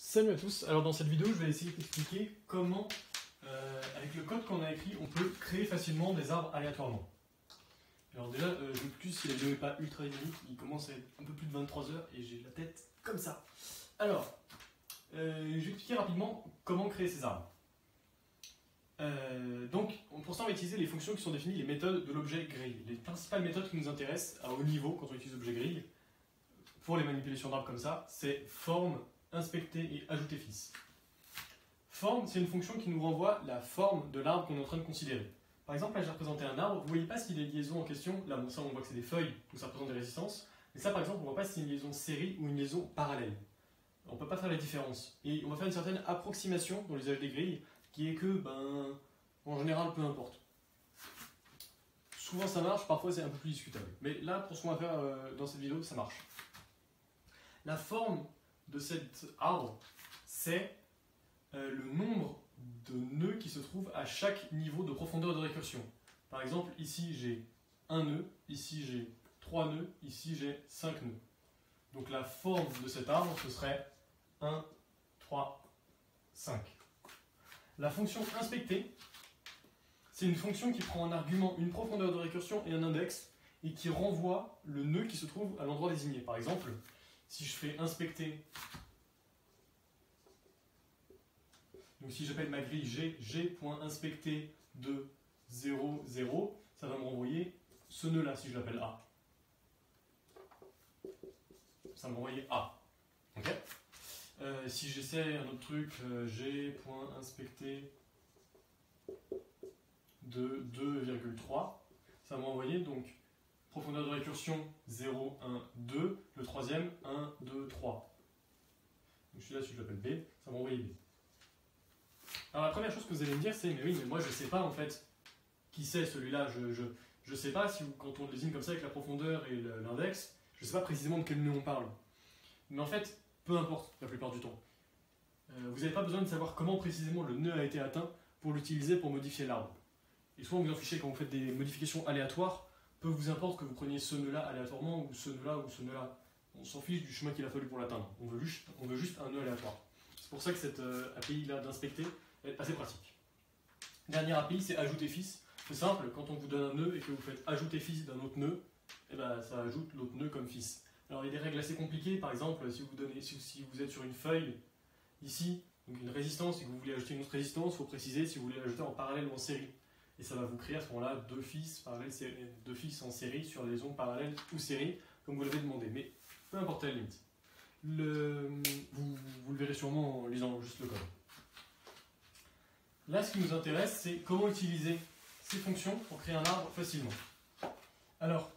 Salut à tous, alors dans cette vidéo je vais essayer d'expliquer comment, avec le code qu'on a écrit, on peut créer facilement des arbres aléatoirement. Alors déjà, je m'excuse si la vidéo n'est pas ultra dynamique, il commence à être un peu plus de 23 h et j'ai la tête comme ça. Alors, je vais expliquer rapidement comment créer ces arbres. Donc, pour ça on va utiliser les fonctions qui sont définies, les méthodes de l'objet grille. Les principales méthodes qui nous intéressent à haut niveau quand on utilise l'objet grille, pour les manipulations d'arbres comme ça, c'est forme, inspecter et ajouter fils. Forme, c'est une fonction qui nous renvoie la forme de l'arbre qu'on est en train de considérer. Par exemple, là j'ai représenté un arbre, vous ne voyez pas si les liaisons en question, là bon, ça on voit que c'est des feuilles, donc ça représente des résistances, mais ça par exemple on ne voit pas si c'est une liaison série ou une liaison parallèle. On ne peut pas faire la différence. Et on va faire une certaine approximation dans l'usage des grilles, qui est que, en général, peu importe. Souvent ça marche, parfois c'est un peu plus discutable. Mais là, pour ce qu'on va faire dans cette vidéo, ça marche. La forme de cet arbre, c'est le nombre de nœuds qui se trouvent à chaque niveau de profondeur de récursion. Par exemple, ici j'ai un nœud, ici j'ai 3 nœuds, ici j'ai 5 nœuds. Donc la forme de cet arbre, ce serait 1, 3, 5. La fonction inspecter, c'est une fonction qui prend en argument une profondeur de récursion et un index, et qui renvoie le nœud qui se trouve à l'endroit désigné. Par exemple, si je fais inspecter, donc si j'appelle ma grille g.inspecter de 0, 0, ça va me renvoyer ce nœud-là si je l'appelle A. Ça va me renvoyer A. Okay. Si j'essaie un autre truc, g.inspecter de 2,3, ça va m'envoyer donc profondeur de récursion 0, 1, 2, le troisième 1, 2, 3. Donc celui-là, si je l'appelle B, ça va m'envoyer B. Alors la première chose que vous allez me dire, c'est mais oui, mais moi je ne sais pas en fait qui c'est celui-là. Je ne sais pas si quand on le désigne comme ça avec la profondeur et l'index, je ne sais pas précisément de quel nœud on parle. Mais en fait, peu importe la plupart du temps. Vous n'avez pas besoin de savoir comment précisément le nœud a été atteint pour l'utiliser pour modifier l'arbre. Et souvent vous en fichez quand vous faites des modifications aléatoires, peu vous importe que vous preniez ce nœud-là aléatoirement ou ce nœud-là ou ce nœud-là. On s'en fiche du chemin qu'il a fallu pour l'atteindre. On veut juste un nœud aléatoire. C'est pour ça que cette API-là d'inspecter est assez pratique. Dernière API, c'est ajouter fils. C'est simple, quand on vous donne un nœud et que vous faites ajouter fils d'un autre nœud, et ça ajoute l'autre nœud comme fils. Alors il y a des règles assez compliquées, par exemple, si vous êtes sur une feuille, ici, donc une résistance, et que vous voulez ajouter une autre résistance, il faut préciser si vous voulez l'ajouter en parallèle ou en série. Et ça va vous créer à ce moment-là deux fils en série sur les liaisons parallèles ou série, comme vous l'avez demandé. Mais peu importe la limite. Vous le verrez sûrement en lisant juste le code. Là, ce qui nous intéresse, c'est comment utiliser ces fonctions pour créer un arbre facilement. Alors,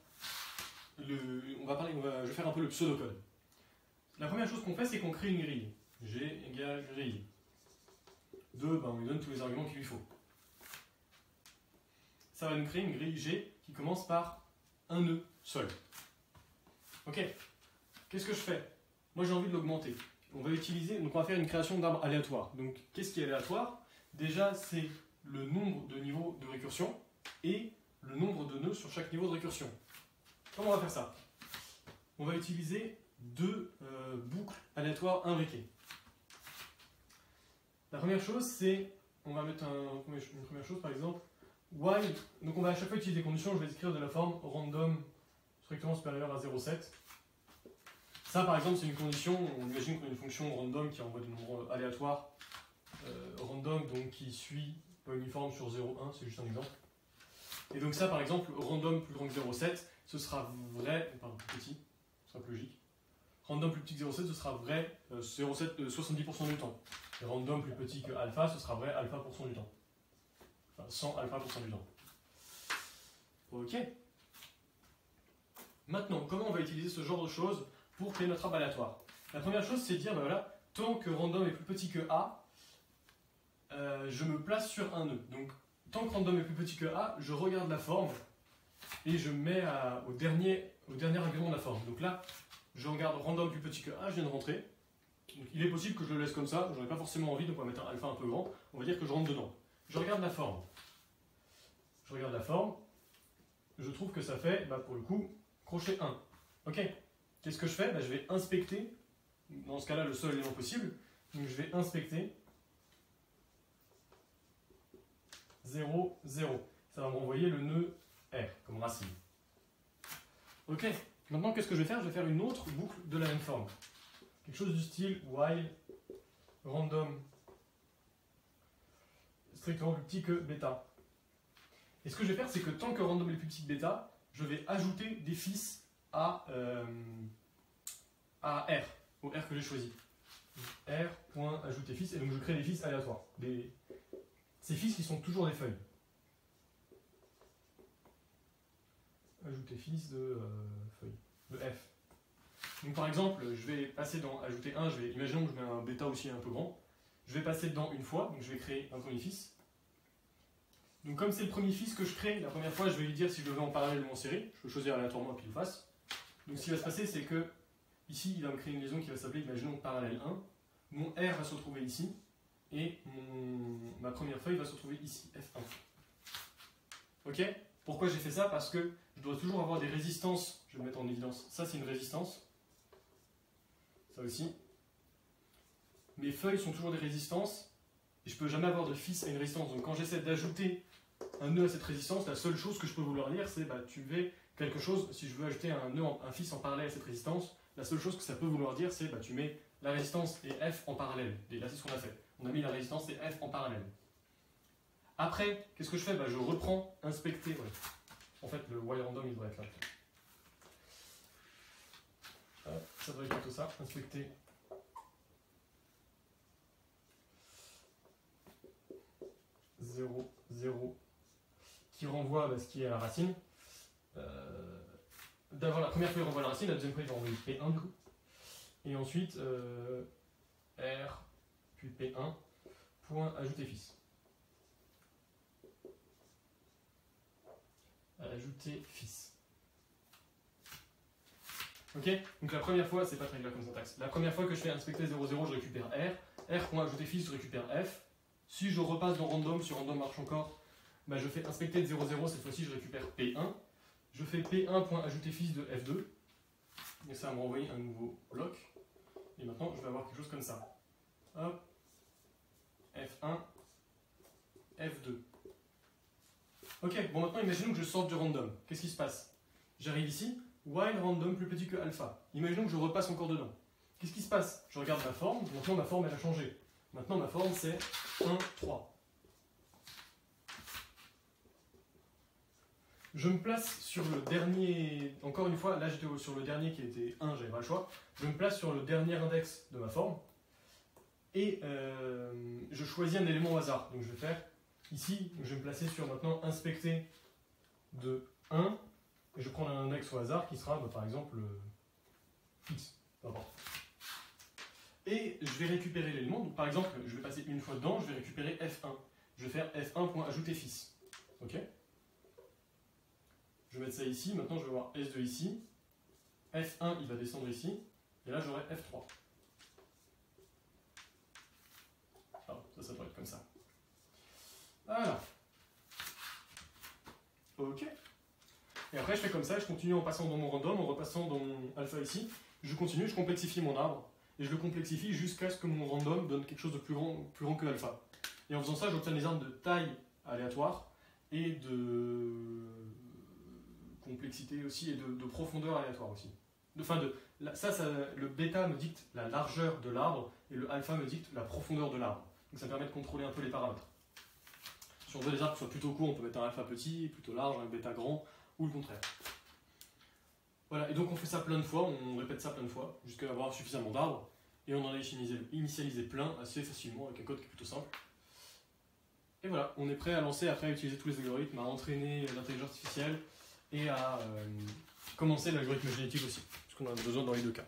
je vais faire un peu le pseudocode. La première chose qu'on fait, c'est qu'on crée une grille. G égale grille. On lui donne tous les arguments qu'il lui faut. Ça va nous créer une grille G qui commence par un nœud seul. Ok. Qu'est-ce que je fais? Moi j'ai envie de l'augmenter. On va faire une création d'arbre aléatoire. Donc qu'est-ce qui est aléatoire? Déjà c'est le nombre de niveaux de récursion et le nombre de nœuds sur chaque niveau de récursion. Comment on va faire ça? On va utiliser deux boucles aléatoires imbriquées. La première chose c'est, on va mettre une première chose par exemple, while, donc on va à chaque fois utiliser des conditions, je vais écrire de la forme random strictement supérieure à 0,7. Ça par exemple c'est une condition, on imagine qu'on a une fonction random qui envoie des nombres aléatoires, random donc qui suit pas uniforme sur 0,1, c'est juste un exemple. Et donc ça par exemple, random plus grand que 0,7, ce sera vrai, plus petit, ce sera plus logique. Random plus petit que 0,7, ce sera vrai 70% du temps. Et random plus petit que alpha, ce sera vrai alpha % du temps. Enfin, 100 alpha % du temps. Ok. Maintenant, comment on va utiliser ce genre de choses pour créer notre arbre aléatoire? La première chose, c'est de dire, tant que random est plus petit que A, je me place sur un nœud. Donc, tant que random est plus petit que A, je regarde la forme et je mets au dernier argument de la forme. Donc là, je regarde random plus petit que A, je viens de rentrer. Donc, il est possible que je le laisse comme ça, j'en ai pas forcément envie, donc on va mettre un alpha un peu grand. On va dire que je rentre dedans. Je regarde la forme. Je trouve que ça fait, pour le coup, crochet 1. Ok. Qu'est-ce que je fais? Je vais inspecter, dans ce cas-là, le seul élément possible. Donc je vais inspecter 0, 0. Ça va me renvoyer le nœud R comme racine. Ok, maintenant qu'est-ce que je vais faire? Je vais faire une autre boucle de la même forme. Quelque chose du style while random strictement plus petit que bêta. Et ce que je vais faire, c'est que tant que random est plus petit que bêta, je vais ajouter des fils à R, au R que j'ai choisi. R.ajouter fils, et donc je crée des fils aléatoires. Ces fils qui sont toujours des feuilles. Ajouter fils de feuille, de F. Donc par exemple, je vais passer dans ajouter 1, imaginons que je mets un bêta aussi un peu grand. Je vais passer dedans une fois, donc je vais créer un premier fils. Donc comme c'est le premier fils que je crée, la première fois je vais lui dire si je le veux en parallèle ou en série. Je peux choisir aléatoirement pile ou face. Donc ce qui va se passer, c'est que ici il va me créer une liaison qui va s'appeler, imaginons, parallèle 1. Mon R va se retrouver ici, et ma première feuille va se retrouver ici, F1. Ok? Pourquoi j'ai fait ça? Parce que je dois toujours avoir des résistances. Je vais le mettre en évidence. Ça c'est une résistance. Ça aussi. Mes feuilles sont toujours des résistances. Et je ne peux jamais avoir de fils à une résistance. Donc quand j'essaie d'ajouter un nœud à cette résistance, la seule chose que je peux vouloir dire, c'est tu mets quelque chose. Si je veux ajouter un fils en parallèle à cette résistance, la seule chose que ça peut vouloir dire, c'est tu mets la résistance et F en parallèle. Et là c'est ce qu'on a fait. On a mis la résistance et F en parallèle. Après, qu'est-ce que je fais? Je reprends inspecter. Ouais. En fait, le while random il devrait être là. Ça devrait être plutôt ça. Inspecter. 0, 0, qui renvoie ce qui est à la racine. D'abord, la première fois, il renvoie la racine, la deuxième fois, il va renvoyer P1 du coup. Et ensuite, R, puis P1, point ajouter fils. Ajouter fils. Ok? Donc la première fois, c'est pas très clair comme syntaxe. La première fois que je fais inspecter 0, 0, je récupère R. R.ajouter fils, je récupère F. Si je repasse dans random, si random marche encore, je fais inspecter de 0, 0, cette fois-ci je récupère P1. Je fais P1.ajouter fils de F2. Et ça va me renvoyer un nouveau bloc. Et maintenant, je vais avoir quelque chose comme ça. Hop. F1, F2. Ok, bon maintenant imaginons que je sorte du random. Qu'est-ce qui se passe? J'arrive ici, while random plus petit que alpha. Imaginons que je repasse encore dedans. Qu'est-ce qui se passe? Je regarde ma forme, maintenant ma forme elle a changé. Maintenant ma forme c'est 1, 3. Je me place sur le dernier, encore une fois, là j'étais sur le dernier qui était 1, j'avais pas le choix. Je me place sur le dernier index de ma forme et je choisis un élément au hasard. Donc je vais faire ici, je vais me placer sur maintenant inspecter de 1 et je prends un index au hasard qui sera par exemple X. Et je vais récupérer l'élément. Donc par exemple, je vais passer une fois dedans, je vais récupérer F1. Je vais faire F1.ajouter fils. Ok? Je vais mettre ça ici, maintenant je vais voir S2 ici, F1 il va descendre ici, et là j'aurai F3. Alors, ça doit être comme ça. Voilà. Ok. Et après je fais comme ça, je continue en passant dans mon random, en repassant dans mon alpha ici, je continue, je complexifie mon arbre, et je le complexifie jusqu'à ce que mon random donne quelque chose de plus grand que alpha. Et en faisant ça, j'obtiens des arbres de taille aléatoire, et de complexité aussi et de profondeur aléatoire aussi. Le bêta me dicte la largeur de l'arbre et le alpha me dicte la profondeur de l'arbre. Donc ça me permet de contrôler un peu les paramètres. Si on veut les arbres qui soient plutôt courts, on peut mettre un alpha petit, plutôt large, un bêta grand, ou le contraire. Voilà, et donc on fait ça plein de fois, on répète ça plein de fois, jusqu'à avoir suffisamment d'arbres, et on en a initialisé plein assez facilement avec un code qui est plutôt simple. Et voilà, on est prêt à lancer après à utiliser tous les algorithmes, à entraîner l'intelligence artificielle et à commencer l'algorithme génétique aussi, parce qu'on en a besoin dans les deux cas.